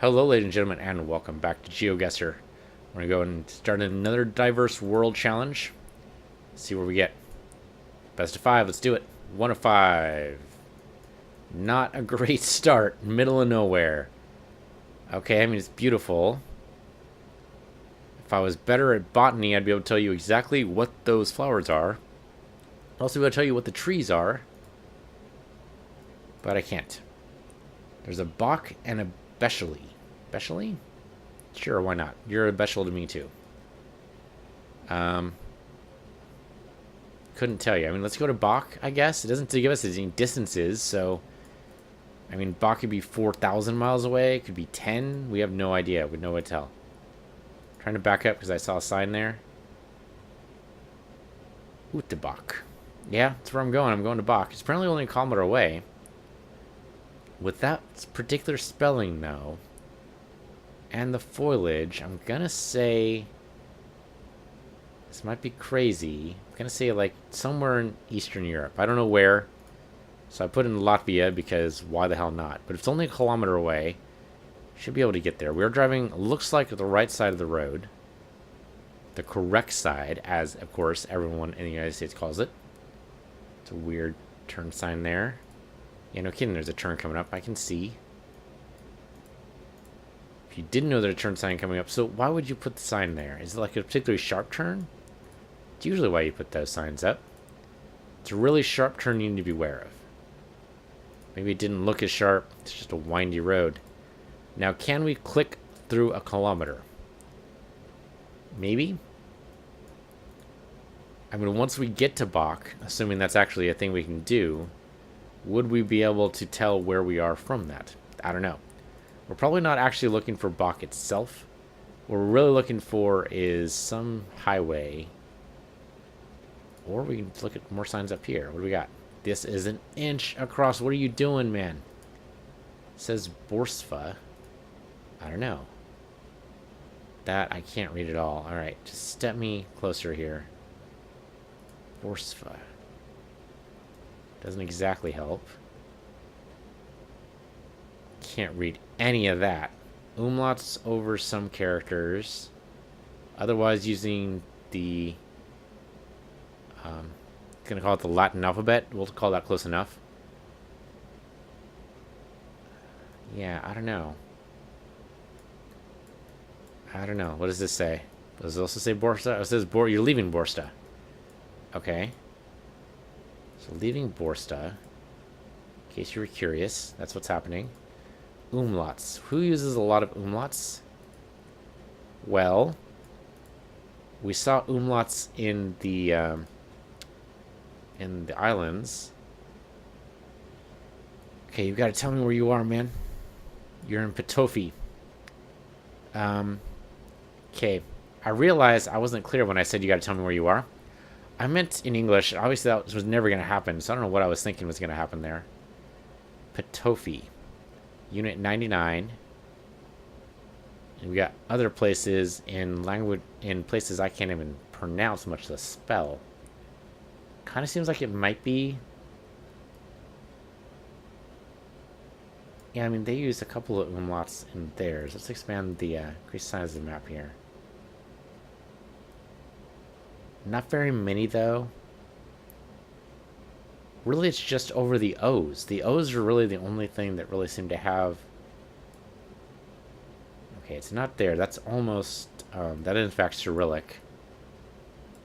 Hello, ladies and gentlemen, and welcome back to GeoGuessr. We're going to go and start another diverse world challenge. See where we get. Best of 5, let's do it. 1 of 5. Not a great start. Middle of nowhere. Okay, I mean, it's beautiful. If I was better at botany, I'd be able to tell you exactly what those flowers are. I'd also be able to tell you what the trees are. But I can't. There's a Bach and a Bechley. Bechley? Sure, why not? You're a Bechley to me too. Couldn't tell you. I mean, let's go to Bach, I guess. It doesn't give us any distances, so... I mean, Bach could be 4,000 miles away. It could be 10. We have no idea. We know what to tell. Trying to back up because I saw a sign there. Bach. Yeah, that's where I'm going. I'm going to Bach. It's apparently only a kilometer away. With that particular spelling, though, and the foliage, I'm gonna say... This might be crazy. I'm gonna say, like, somewhere in Eastern Europe. I don't know where. So I put in Latvia because why the hell not? But if it's only a kilometer away, should be able to get there. We're driving, looks like, the right side of the road. The correct side, as, of course, everyone in the United States calls it. It's a weird turn sign there. Yeah, no kidding, there's a turn coming up. I can see. If you didn't know there's a turn sign coming up, so why would you put the sign there? Is it like a particularly sharp turn? It's usually why you put those signs up. It's a really sharp turn you need to be aware of. Maybe it didn't look as sharp. It's just a windy road. Now, can we click through a kilometer? Maybe? I mean, once we get to Bach, assuming that's actually a thing we can do, would we be able to tell where we are from that? I don't know. We're probably not actually looking for Bach itself. What we're really looking for is some highway. Or we can look at more signs up here. What do we got? This is an inch across. What are you doing, man? It says Borsva. I don't know. That I can't read at all. Alright, just step me closer here. Borsva. Doesn't exactly help. Can't read any of that. Umlauts over some characters. Otherwise using the... gonna call it the Latin alphabet. We'll call that close enough. Yeah, I don't know. I don't know. What does this say? Does it also say Borsta? It says you're leaving Borsta. Okay. So leaving Borsta. In case you were curious, that's what's happening. Umlauts. Who uses a lot of umlauts? Well, we saw umlauts in the islands. Okay, you gotta tell me where you are, man. You're in Petofi. Okay. I realized I wasn't clear when I said you gotta tell me where you are. I meant in English. Obviously, that was never gonna happen, so I don't know what I was thinking was gonna happen there. Petofi. Unit 99. And we got other places in places I can't even pronounce much of the spell. Kind of seems like it might be. Yeah, I mean, they used a couple of umlauts in theirs. Let's expand the increase size of the map here. Not very many, though. Really, it's just over the O's. The O's are really the only thing that really seem to have... Okay, it's not there. That's almost... that is, in fact, Cyrillic.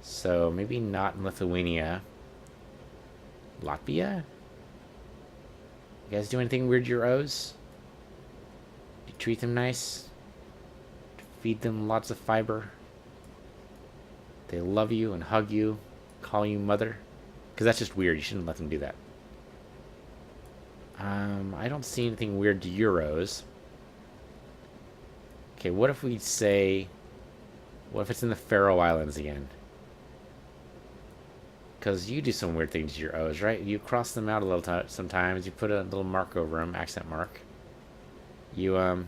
So, maybe not in Lithuania. Latvia? You guys do anything weird to your O's? Do you treat them nice? Feed them lots of fiber? They love you and hug you, call you mother? Because that's just weird. You shouldn't let them do that. I don't see anything weird to Euros. Okay, what if we say... What if it's in the Faroe Islands again? Because you do some weird things to your O's, right? You cross them out a little sometimes. You put a little mark over them, accent mark. You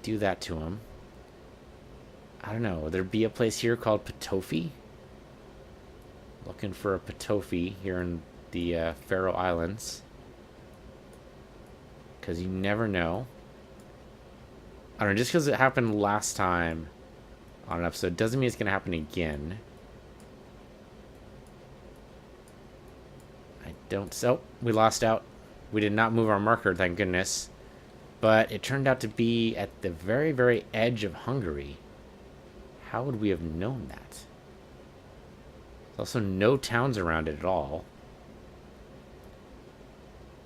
do that to them. I don't know. Would there be a place here called Petofi? Looking for a Petofi here in the Faroe Islands. Because you never know. I don't know, just because it happened last time on an episode doesn't mean it's going to happen again. I don't... So, we lost out. We did not move our marker, thank goodness. But it turned out to be at the very, very edge of Hungary. How would we have known that? There's also no towns around it at all.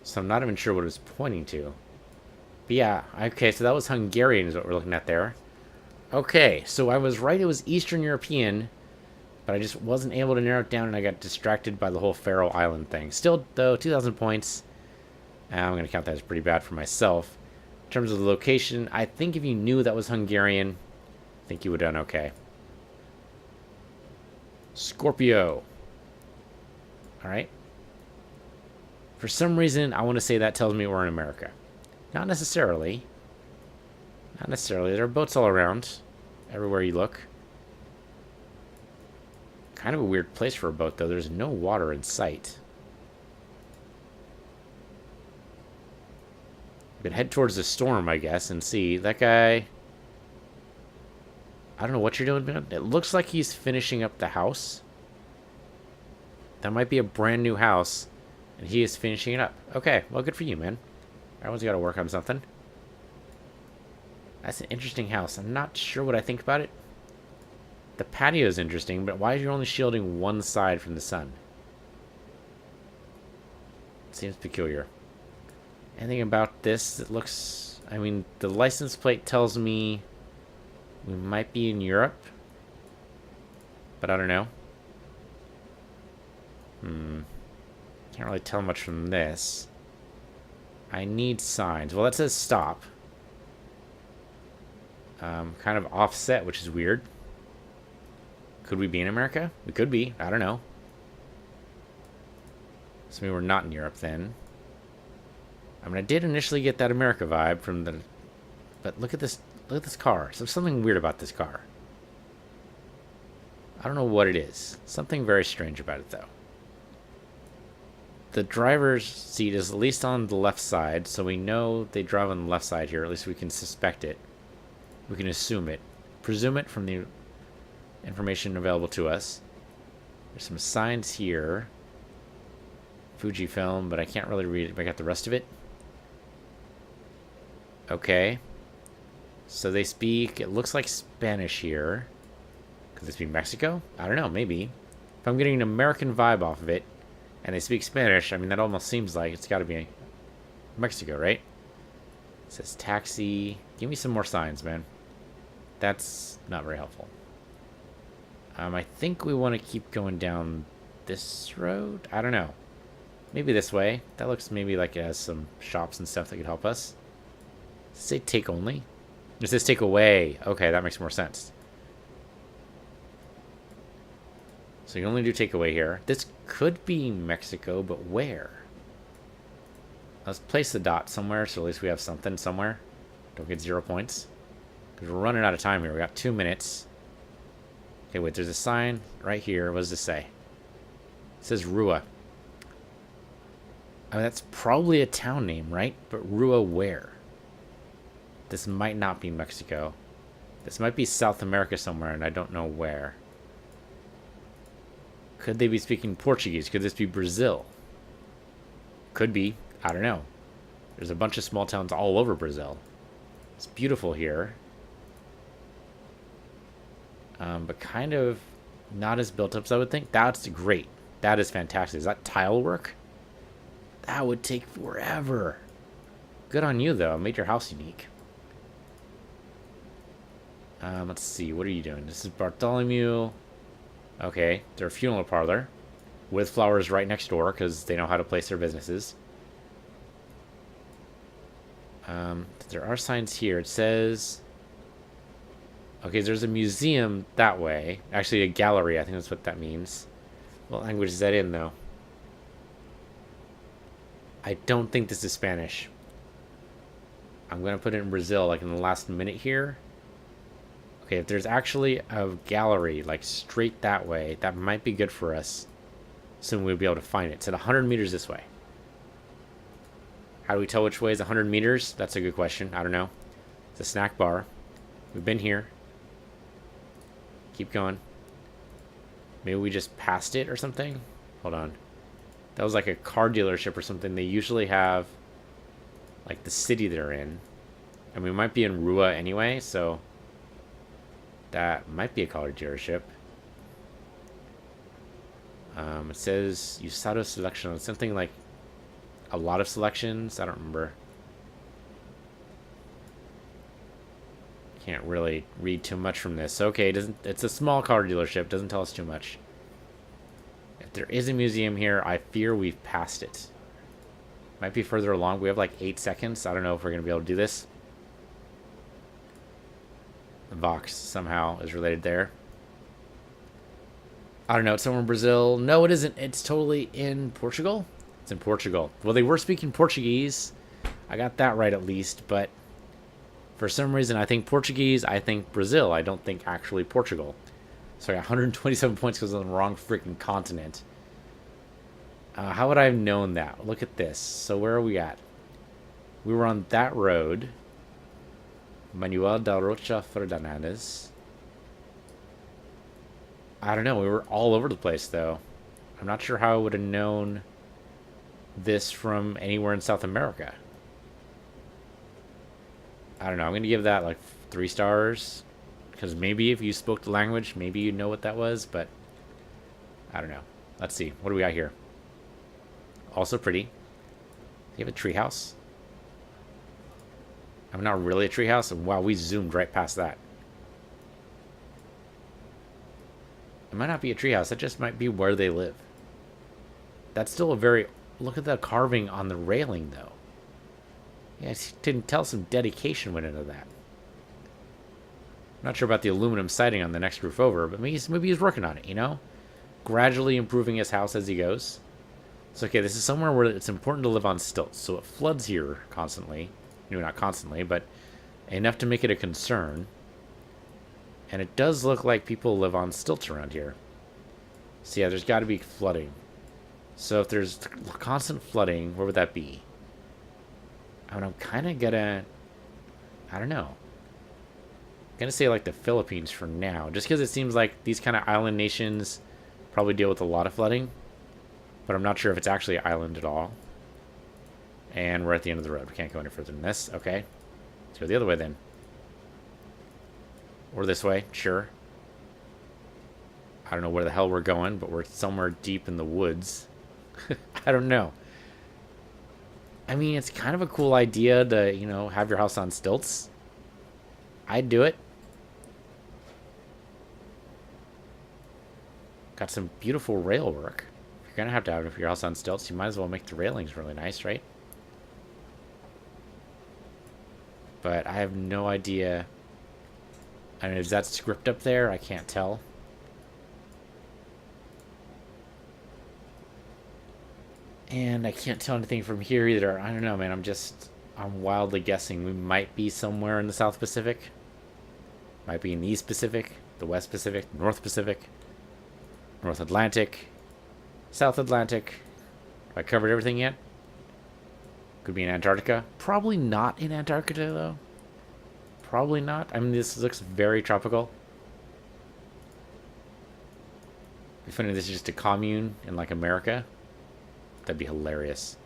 So I'm not even sure what it was pointing to. But yeah, okay, so that was Hungarian is what we're looking at there. Okay, so I was right, it was Eastern European, but I just wasn't able to narrow it down, and I got distracted by the whole Faroe Island thing. Still, though, 2,000 points. I'm going to count that as pretty bad for myself. In terms of the location, I think if you knew that was Hungarian, I think you would have done okay. Scorpio. Alright. For some reason, I want to say that tells me we're in America. Not necessarily. Not necessarily. There are boats all around. Everywhere you look. Kind of a weird place for a boat, though. There's no water in sight. But head towards the storm, I guess, and see. That guy... I don't know what you're doing, man. It looks like he's finishing up the house. That might be a brand new house, and he is finishing it up. Okay, well, good for you, man. Everyone's got to work on something. That's an interesting house. I'm not sure what I think about it. The patio is interesting, but why are you only shielding one side from the sun? It seems peculiar. Anything about this that looks... I mean, the license plate tells me we might be in Europe, but I don't know. Can't really tell much from this. I need signs. Well, that says stop. Kind of offset, which is weird. Could we be in America? We could be. I don't know. So maybe we're not in Europe then. I mean, I did initially get that America vibe from the... But look at this. Look at this car. So there's something weird about this car. I don't know what it is. Something very strange about it, though. The driver's seat is at least on the left side, so we know they drive on the left side here. At least we can suspect it. We can assume it. Presume it from the information available to us. There's some signs here. Fujifilm, but I can't really read it. But I got the rest of it. Okay. So they speak, it looks like Spanish here. Could this be Mexico? I don't know, maybe. If I'm getting an American vibe off of it, and they speak Spanish, I mean, that almost seems like it's got to be Mexico, right? It says taxi. Give me some more signs, man. That's not very helpful. I think we want to keep going down this road? I don't know. Maybe this way. That looks maybe like it has some shops and stuff that could help us. Does it say take only? It says take away. Okay, that makes more sense. So you only do take away here. This could be Mexico, but where? Let's place the dot somewhere, so at least we have something somewhere. Don't get 0 points. Because we're running out of time here. We got 2 minutes. Okay, wait, there's a sign right here. What does this say? It says Rua. I mean, that's probably a town name, right? But Rua where? This might not be Mexico. This might be South America somewhere, and I don't know where. Could they be speaking Portuguese? Could this be Brazil? Could be. I don't know. There's a bunch of small towns all over Brazil. It's beautiful here. But kind of not as built up as I would think. That's great. That is fantastic. Is that tile work? That would take forever. Good on you, though. Made your house unique. Let's see. What are you doing? This is Bartholomew. Okay. They're a funeral parlor. With flowers right next door, because they know how to place their businesses. There are signs here. It says... Okay, there's a museum that way. Actually, a gallery. I think that's what that means. What language is that in, though? I don't think this is Spanish. I'm going to put it in Brazil, like in the last minute here. Okay, if there's actually a gallery, like straight that way, that might be good for us. Soon we'll be able to find it. It's at 100 meters this way. How do we tell which way is 100 meters? That's a good question. I don't know. It's a snack bar. We've been here. Keep going. Maybe we just passed it or something? Hold on. That was like a car dealership or something. They usually have like the city they're in. And we might be in Rua anyway, so that might be a car dealership. It says Usado selection. Something like a lot of selections. I don't remember. Can't really read too much from this. Okay, it's a small car dealership. Doesn't tell us too much. If there is a museum here, I fear we've passed it. Might be further along. We have like 8 seconds. I don't know if we're going to be able to do this. The Vox somehow is related there. I don't know. It's somewhere in Brazil. No, it isn't. It's totally in Portugal. It's in Portugal. Well, they were speaking Portuguese. I got that right at least, but for some reason I think Portuguese, I think Brazil. I don't think actually Portugal. So I got 127 points because I'm on the wrong freaking continent. How would I have known that? Look at this. So where are we at? We were on that road. Manuel da Rocha Fernandes. I don't know. We were all over the place, though. I'm not sure how I would have known this from anywhere in South America. I don't know. I'm going to give that like 3 stars. Because maybe if you spoke the language, maybe you'd know what that was. But I don't know. Let's see. What do we got here? Also pretty. Do you have a treehouse? I'm not really a treehouse. Wow, we zoomed right past that. It might not be a treehouse. That just might be where they live. That's still a very... Look at the carving on the railing, though. Yeah, I didn't tell some dedication went into that. I'm not sure about the aluminum siding on the next roof over, but maybe he's working on it, you know? Gradually improving his house as he goes. So, okay, this is somewhere where it's important to live on stilts. So it floods here constantly. No, not constantly, but enough to make it a concern. And it does look like people live on stilts around here. So yeah, there's got to be flooding. So if there's constant flooding, where would that be? I mean, I'm kind of gonna... I don't know. I'm gonna say like the Philippines for now. Just because it seems like these kind of island nations probably deal with a lot of flooding. But I'm not sure if it's actually an island at all. And we're at the end of the road. We can't go any further than this. Okay. Let's go the other way then. Or this way. Sure. I don't know where the hell we're going, but we're somewhere deep in the woods. I don't know. I mean, it's kind of a cool idea to, you know, have your house on stilts. I'd do it. Got some beautiful rail work. If you're going to have your house on stilts, you might as well make the railings really nice, right? But I have no idea. I mean, is that script up there? I can't tell. And I can't tell anything from here either. I don't know, man. I'm wildly guessing. We might be somewhere in the South Pacific. Might be in the East Pacific, the West Pacific, North Pacific, North Atlantic, South Atlantic. Have I covered everything yet? Could be in Antarctica. Probably not in Antarctica, though. Probably not. I mean, this looks very tropical. It'd be funny if this is just a commune in, like, America. That'd be hilarious.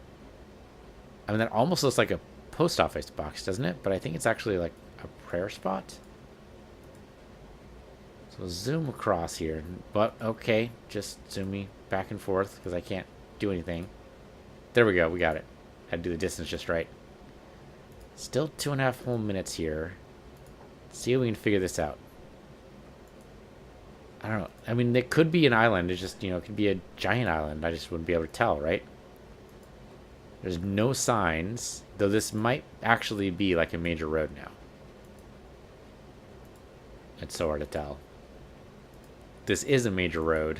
I mean, that almost looks like a post office box, doesn't it? But I think it's actually, like, a prayer spot. So zoom across here. But, okay. Just zoom me back and forth, because I can't do anything. There we go. We got it. Had to do the distance just right. Still 2.5 whole minutes here. Let's see if we can figure this out. I don't know. I mean, it could be an island. It's just, you know, it could be a giant island. I just wouldn't be able to tell, right? There's no signs. Though this might actually be like a major road now. It's so hard to tell. This is a major road.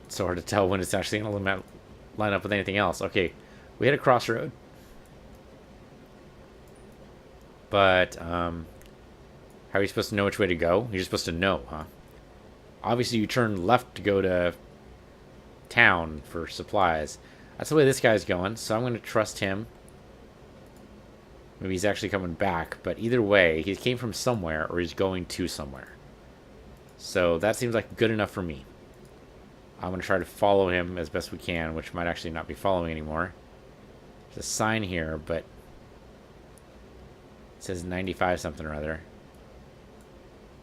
It's so hard to tell when it's actually going to line up with anything else. Okay. We hit a crossroad. But, how are you supposed to know which way to go? You're supposed to know, huh? Obviously, you turn left to go to town for supplies. That's the way this guy's going, so I'm going to trust him. Maybe he's actually coming back, but either way, he came from somewhere or he's going to somewhere. So that seems like good enough for me. I'm going to try to follow him as best we can, which might actually not be following anymore. There's a sign here, but it says 95 something or other.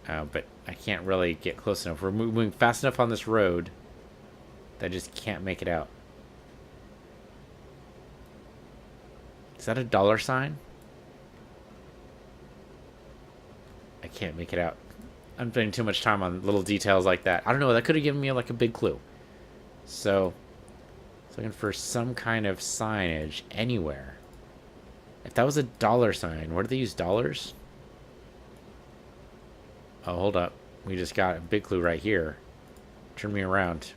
But I can't really get close enough. We're moving fast enough on this road that I just can't make it out. Is that a dollar sign? I can't make it out. I'm spending too much time on little details like that. I don't know, that could have given me like a big clue. So, looking for some kind of signage anywhere. If that was a dollar sign, where do they use dollars? Oh, hold up. We just got a big clue right here. Turn me around.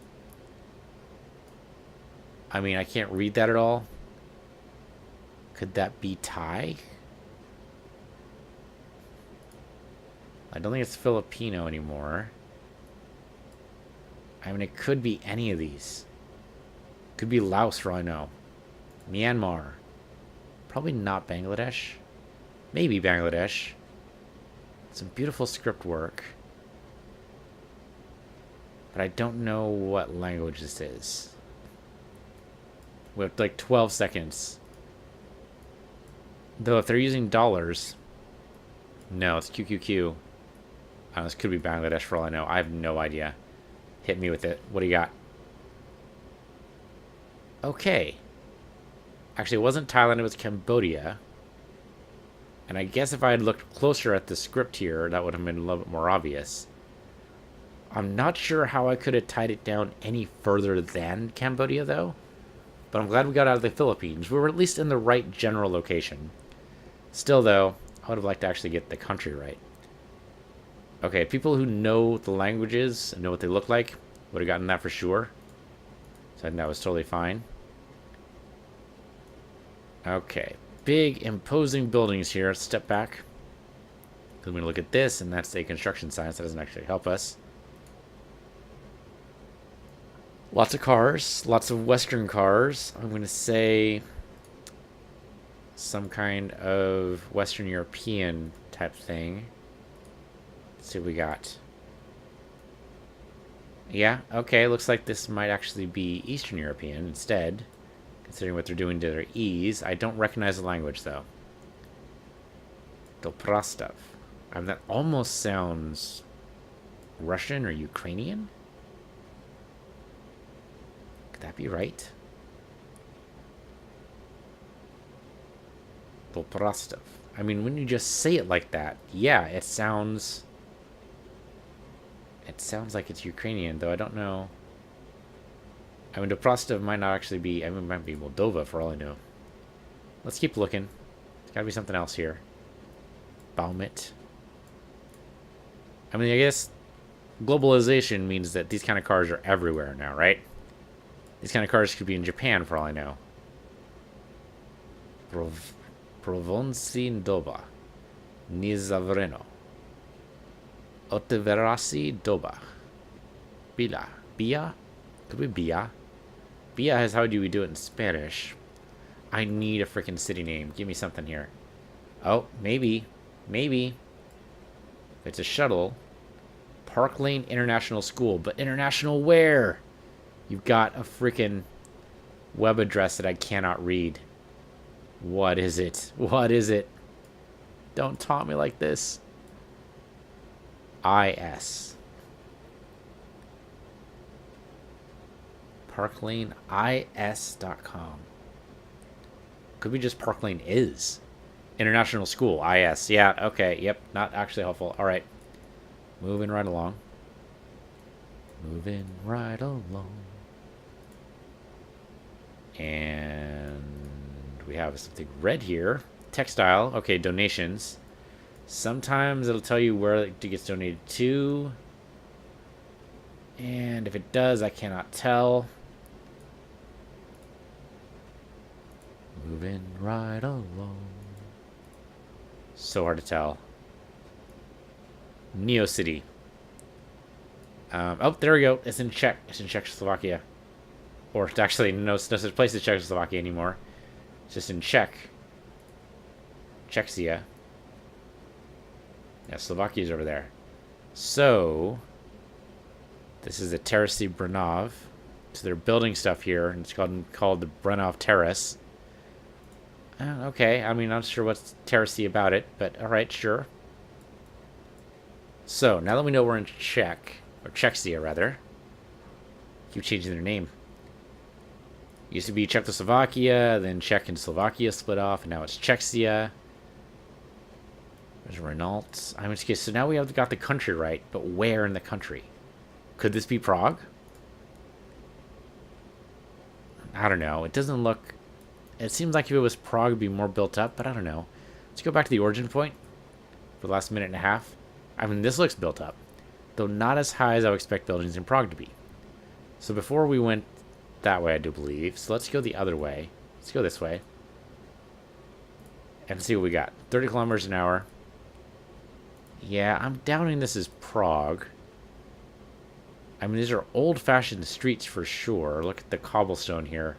I mean, I can't read that at all. Could that be Thai? I don't think it's Filipino anymore. I mean, it could be any of these. Could be Laos for all I know. Myanmar. Probably not Bangladesh. Maybe Bangladesh. Some beautiful script work. But I don't know what language this is. We have like 12 seconds. Though if they're using dollars... No, it's QQQ. This could be Bangladesh for all I know. I have no idea. Hit me with it. What do you got? Okay. Actually, it wasn't Thailand, it was Cambodia. And I guess if I had looked closer at the script here, that would have been a little bit more obvious. I'm not sure how I could have tied it down any further than Cambodia, though. But I'm glad we got out of the Philippines. We were at least in the right general location. Still, though, I would have liked to actually get the country right. Okay, people who know the languages and know what they look like would have gotten that for sure. So I think that was totally fine. Okay. Big, imposing buildings here. Let's step back. Because I'm going to look at this, and that's a construction sign, so that doesn't actually help us. Lots of cars. Lots of Western cars. I'm going to say some kind of Western European type thing. Let's see what we got. Yeah, okay. Looks like this might actually be Eastern European instead. Considering what they're doing to their E's. I don't recognize the language, though. Dobrostov. That almost sounds Russian or Ukrainian? Could that be right? Dobrostov. I mean, when you just say it like that, yeah, it sounds... It sounds like it's Ukrainian, though I don't know... I mean, Dobrostov might not actually be... I mean, it might be Moldova, for all I know. Let's keep looking. There's gotta be something else here. Baumit. I mean, I guess globalization means that these kind of cars are everywhere now, right? These kind of cars could be in Japan, for all I know. Provonsi Nizavreno. Oteverasi Doba. Bila. Bia? Could be Bia. Bia is how do we do it in Spanish. I need a freaking city name. Give me something here. Oh, maybe. Maybe. It's a shuttle. Park Lane International School. But international where? You've got a freaking web address that I cannot read. What is it? What is it? Don't taunt me like this. IS. ParkLaneIS.com. Could be just Park Lane is. International School, IS. Yeah, okay, yep, not actually helpful. Alright. Moving right along. Moving right along. And we have something red here. Textile. Okay, donations. Sometimes it'll tell you where it gets donated to. And if it does, I cannot tell. Moving right along. So hard to tell. Neo City. Oh, there we go. It's in Czech. It's in Czechoslovakia. Or it's actually no such place as Czechoslovakia anymore. It's just in Czech. Czechia. Yeah, Slovakia's over there. So, this is the Terasy Brnov. So they're building stuff here, and it's called the Brnov Terrace. Okay, I mean, I'm not sure what's Terasy about it, but alright, sure. So, now that we know we're in Czech, or Czechia rather, keep changing their name. Used to be Czechoslovakia, then Czech and Slovakia split off, and now it's Czechia. There's Renault. I'm just kidding. So now we have got the country right, but where in the country? Could this be Prague? I don't know. It doesn't look... It seems like if it was Prague, it'd be more built up, but I don't know. Let's go back to the origin point for the last minute and a half. I mean, this looks built up, though not as high as I would expect buildings in Prague to be. So before we went that way, I do believe. So let's go the other way. Let's go this way. And see what we got. 30 kilometers an hour. Yeah, I'm doubting this is Prague. I mean, these are old-fashioned streets for sure. Look at the cobblestone here.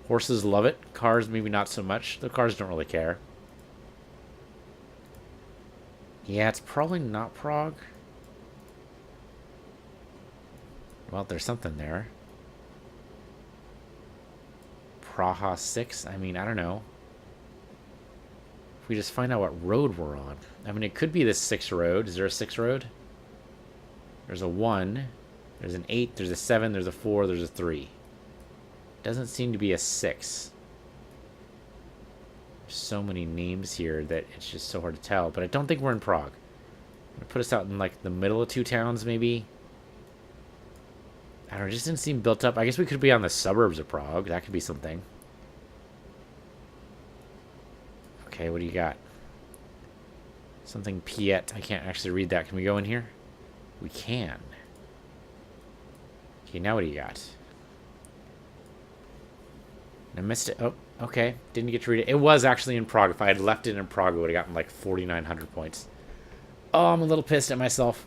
Horses love it. Cars, maybe not so much. The cars don't really care. Yeah, it's probably not Prague. Well, there's something there. Praha 6? I mean, I don't know. If we just find out what road we're on. I mean, it could be the 6 road. Is there a 6 road? There's a 1. There's an 8. There's a 7. There's a 4. There's a 3. Doesn't seem to be a 6. There's so many names here that it's just so hard to tell. But I don't think we're in Prague. I'm gonna put us out in, like, the middle of 2 towns, maybe. I don't know. It just didn't seem built up. I guess we could be on the suburbs of Prague. That could be something. Okay, what do you got? Something Piet. I can't actually read that. Can we go in here? We can. Okay, now what do you got? I missed it. Oh, okay. Didn't get to read it. It was actually in Prague. If I had left it in Prague, I would have gotten like 4,900 points. Oh, I'm a little pissed at myself.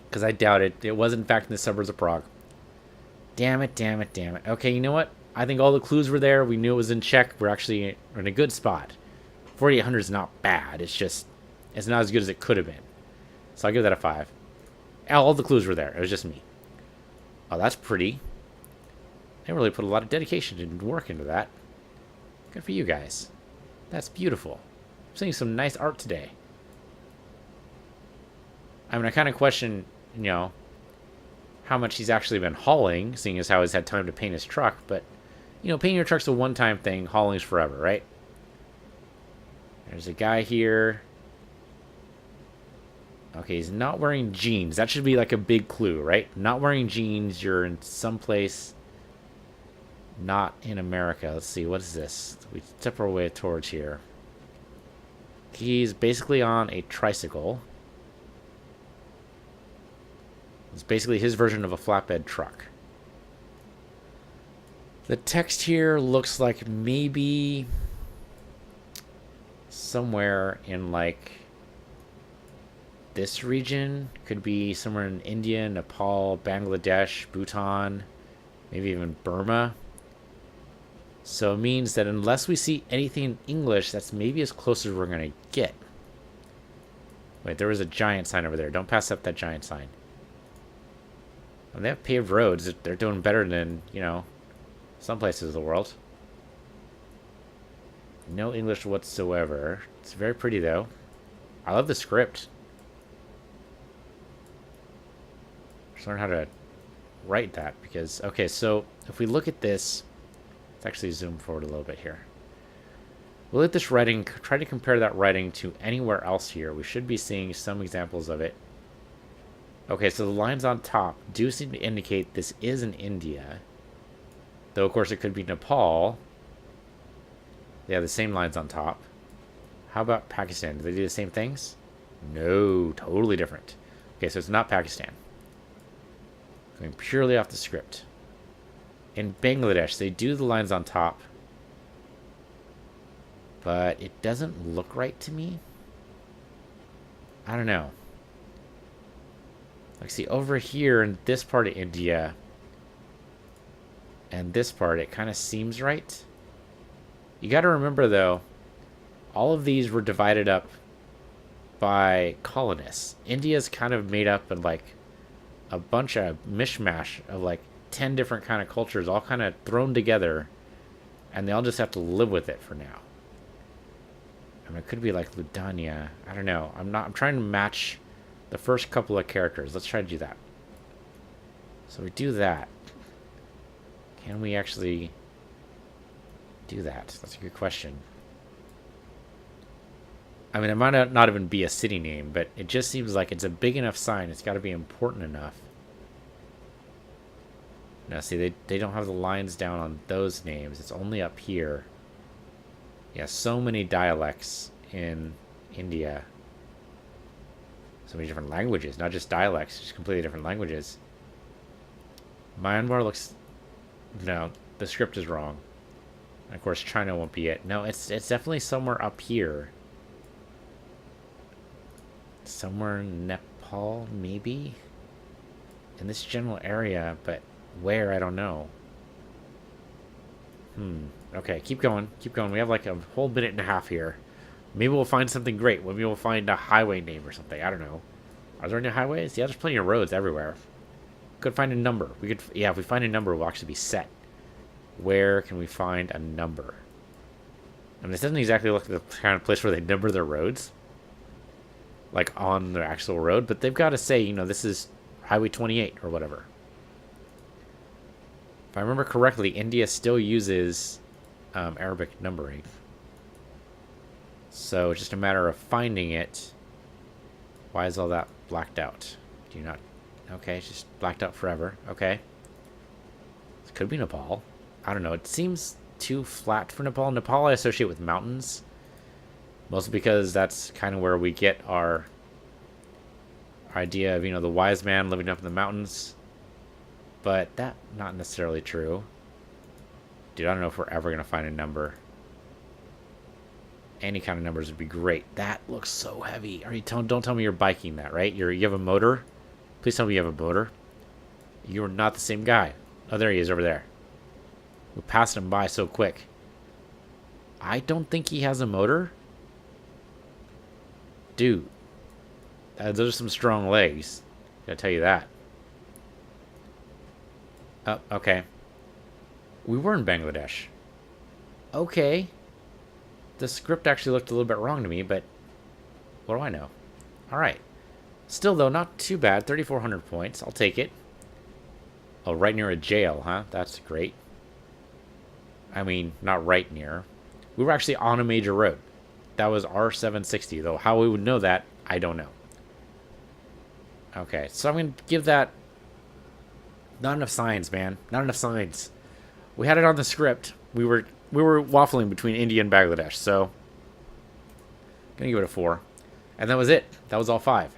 Because I doubted. It was, in fact, in the suburbs of Prague. Damn it, damn it, damn it. Okay, you know what? I think all the clues were there. We knew it was in Czech. We're actually in a good spot. 4,800 is not bad. It's just, it's not as good as it could have been. So I'll give that a 5. All the clues were there. It was just me. Oh, that's pretty. They really put a lot of dedication and work into that. Good for you guys. That's beautiful. I'm seeing some nice art today. I mean, I kind of question, you know, how much he's actually been hauling, seeing as how he's had time to paint his truck. But, you know, painting your truck's a one-time thing. Hauling's forever, right? There's a guy here. Okay, he's not wearing jeans. That should be like a big clue, right? Not wearing jeans. You're in someplace not in America. Let's see. What is this? We step our way towards here. He's basically on a tricycle. It's basically his version of a flatbed truck. The text here looks like maybe somewhere in like this region. Could be somewhere in India, Nepal, Bangladesh, Bhutan, maybe even Burma. So it means that unless we see anything in English, that's maybe as close as we're going to get. Wait, there was a giant sign over there. Don't pass up that giant sign. Well, they have paved roads. They're doing better than, you know, some places of the world. No English whatsoever. It's very pretty, though. I love the script. Just learn how to write that because... Okay, so if we look at this... Let's actually zoom forward a little bit here. We'll let this writing... Try to compare that writing to anywhere else here. We should be seeing some examples of it. Okay, so the lines on top do seem to indicate this is in India. Though, of course, it could be Nepal. They have the same lines on top. How about Pakistan? Do they do the same things? No, totally different. Okay, so it's not Pakistan. Going purely off the script. In Bangladesh, they do the lines on top. But it doesn't look right to me. I don't know. Like, see, over here in this part of India and this part, it kind of seems right. You got to remember, though, all of these were divided up by colonists. India's kind of made up of like a bunch of mishmash of like 10 different kind of cultures all kind of thrown together, and they all just have to live with it for now. I mean, it could be like Ludania. I don't know. I'm trying to match the first couple of characters. Let's try to do that. So we do that. Can we actually do that? That's a good question. I mean, it might not even be a city name, but it just seems like it's a big enough sign. It's got to be important enough. Now, see, they don't have the lines down on those names. It's only up here. Yeah, so many dialects in India. So many different languages, not just dialects, just completely different languages. Myanmar looks... No, the script is wrong. And of course, China won't be it. No, it's definitely somewhere up here. Somewhere in Nepal, maybe? In this general area, but where, I don't know. Okay, keep going. Keep going. We have like a whole minute and a half here. Maybe we'll find something great. Maybe we'll find a highway name or something. I don't know. Are there any highways? Yeah, there's plenty of roads everywhere. Could find a number. We could, yeah, if we find a number, we'll actually be set. Where can we find a number? I mean, this doesn't exactly look like the kind of place where they number their roads. Like on their actual road, but they've got to say, you know, this is Highway 28 or whatever. If I remember correctly, India still uses Arabic numbering. So it's just a matter of finding it. Why is all that blacked out? Do you not... Okay, it's just blacked out forever. Okay. This could be Nepal. I don't know. It seems too flat for Nepal. Nepal I associate with mountains. Mostly because that's kind of where we get our idea of, you know, the wise man living up in the mountains. But that's not necessarily true. Dude, I don't know if we're ever going to find a number. Any kind of numbers would be great. That looks so heavy. Are you don't tell me you're biking that, right? You have a motor? Please tell me you have a motor. You're not the same guy. Oh, there he is over there. We passed him by so quick. I don't think he has a motor. Dude. Those are some strong legs. Gotta tell you that. Oh, okay. We were in Bangladesh. Okay. The script actually looked a little bit wrong to me, but what do I know? Alright. Still, though, not too bad. 3,400 points. I'll take it. Oh, right near a jail, huh? That's great. I mean, not right near. We were actually on a major road. That was R760, though. How we would know that, I don't know. Okay, so I'm going to give that... Not enough signs, man. Not enough signs. We had it on the script. We were waffling between India and Bangladesh, so... Gonna give it a 4. And that was it. That was all 5.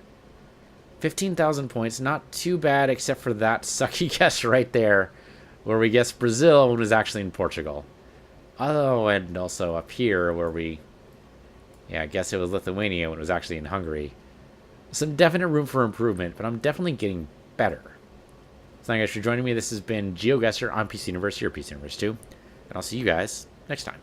15,000 points. Not too bad, except for that sucky guess right there, where we guessed Brazil when it was actually in Portugal. Oh, and also up here where we... Yeah, I guess it was Lithuania when it was actually in Hungary. Some definite room for improvement, but I'm definitely getting better. So thank you guys for joining me. This has been GeoGuessr on PC Universe, your PC Universe 2. And I'll see you guys next time.